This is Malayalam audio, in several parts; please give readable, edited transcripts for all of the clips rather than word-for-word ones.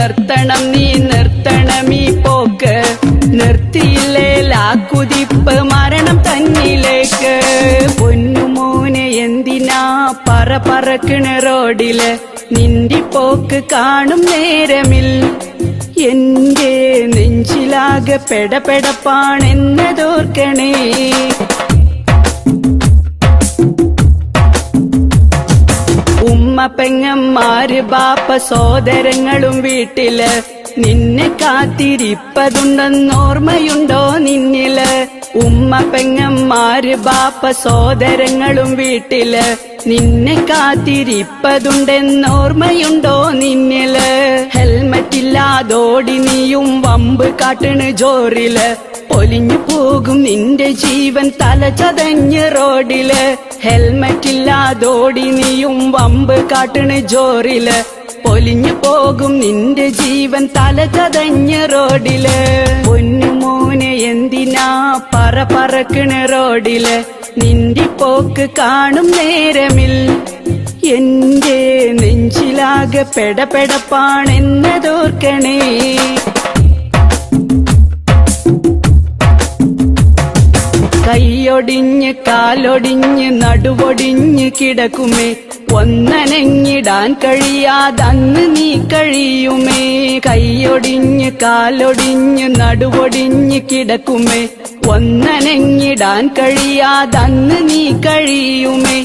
നിർത്തണം നീ നിർത്തണമീ പോക്ക് നിർത്തിയില്ലേലാ കുതിപ്പ് മരണം തന്നിലേക്ക് പൊന്നുമോനെ എന്തിനാ പറക്കണ റോഡില് നിന്റെ പോക്ക് കാണും നേരമിൽ എന്റെ നെഞ്ചിലാകെ പെടപ്പെടപ്പാണെന്നതോർക്കണേ ഉമ്മ പെങ്ങന്മാര് ബാപ്പ സോദരങ്ങളും വീട്ടില് നിന്നെ കാത്തിരിപ്പതുണ്ടെന്നോർമ്മയുണ്ടോ നിന്നില് ഉമ്മ പെങ്ങന്മാര് ബാപ്പ സോദരങ്ങളും വീട്ടില് നിന്നെ കാത്തിരിപ്പതുണ്ടെന്നോർമ്മയുണ്ടോ നിന്നില് ഹെൽമറ്റില്ലാതോടി നീയും വമ്പ് കാട്ടണ് ജോറില് പൊലിഞ്ഞു പോകും നിന്റെ ജീവൻ തല ചതഞ്ഞ് റോഡില് ഹെൽമറ്റില്ലാതോടി നീയും വമ്പ് കാട്ടണ് ജോറില് പൊലിഞ്ഞു പോകും നിന്റെ ജീവൻ തല ചതഞ്ഞ് റോഡില് പൊന്നുമോനെ എന്തിനാ പറക്കണ റോഡില് നിന്റെ പോക്ക് കാണും നേരമിൽ എന്റെ നെഞ്ചിലാകെ പെടപ്പെടപ്പാണെന്നതോർക്കണേ കൈയൊടിഞ്ഞ് കാലൊടിഞ്ഞ് നടുവൊടിഞ്ഞ് കിടക്കുമേ ഒന്നനങ്ങിടാൻ കഴിയാതന്ന് നീ കഴിയുമേ കൈയൊടിഞ്ഞ് കാലൊടിഞ്ഞ് നടുവൊടിഞ്ഞ് കിടക്കുമേ ഒന്നനങ്ങിടാൻ കഴിയാതന്ന് നീ കഴിയുമേ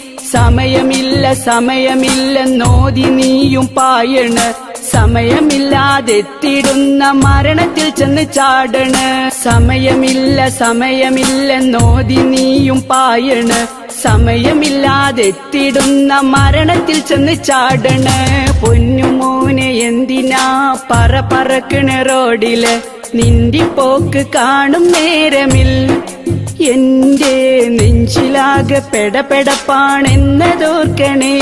സമയമില്ലെന്നോതി നീയും പായണ് സമയമില്ലാതെത്തിടുന്ന മരണത്തിൽ ചെന്ന് ചാടണ് സമയമില്ലെന്നോതി നീയും പായണ് സമയമില്ലാതെത്തിടുന്ന മരണത്തിൽ ചെന്ന് ചാടണ് പൊന്നുമോനെ എന്തിനാ പറക്കണ റോഡില് നിന്റെ പോക്ക് കാണും നേരമിൽ എന്റെ നെഞ്ചിലാകെ പെടപ്പെടപ്പാണെന്നതോർക്കണേ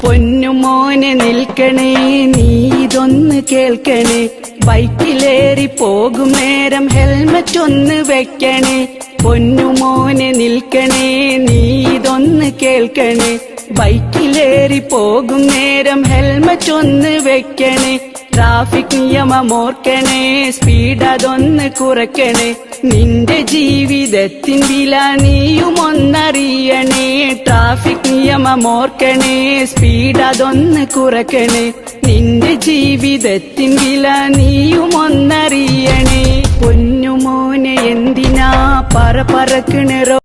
പൊന്നുമോനെ നിൽക്കണേ നീ ഇതൊന്ന് കേൾക്കണേ ബൈക്കിലേറി പോകും നേരം ഹെൽമറ്റ് ഒന്ന് വെക്കണേ പൊന്നുമോനെ നിൽക്കണേ നീ ഇതൊന്ന് കേൾക്കണേ ബൈക്കിലേറി പോകും നേരം ഹെൽമറ്റ് ഒന്ന് വെക്കണേ ട്രാഫിക് നിയമമോർക്കണേ സ്പീഡ് അതൊന്ന് കുറയ്ക്കണേ നിന്റെ ജീവിതത്തിൻ വില നീയും ഒന്നറിയണേ ട്രാഫിക് നിയമമോർക്കണേ സ്പീഡ് അതൊന്ന് കുറയ്ക്കണേ നിന്റെ ജീവിതത്തിൻ വില നീയും ഒന്നറിയണേ പൊന്നുമോനെ എന്തിനാ പറക്കണ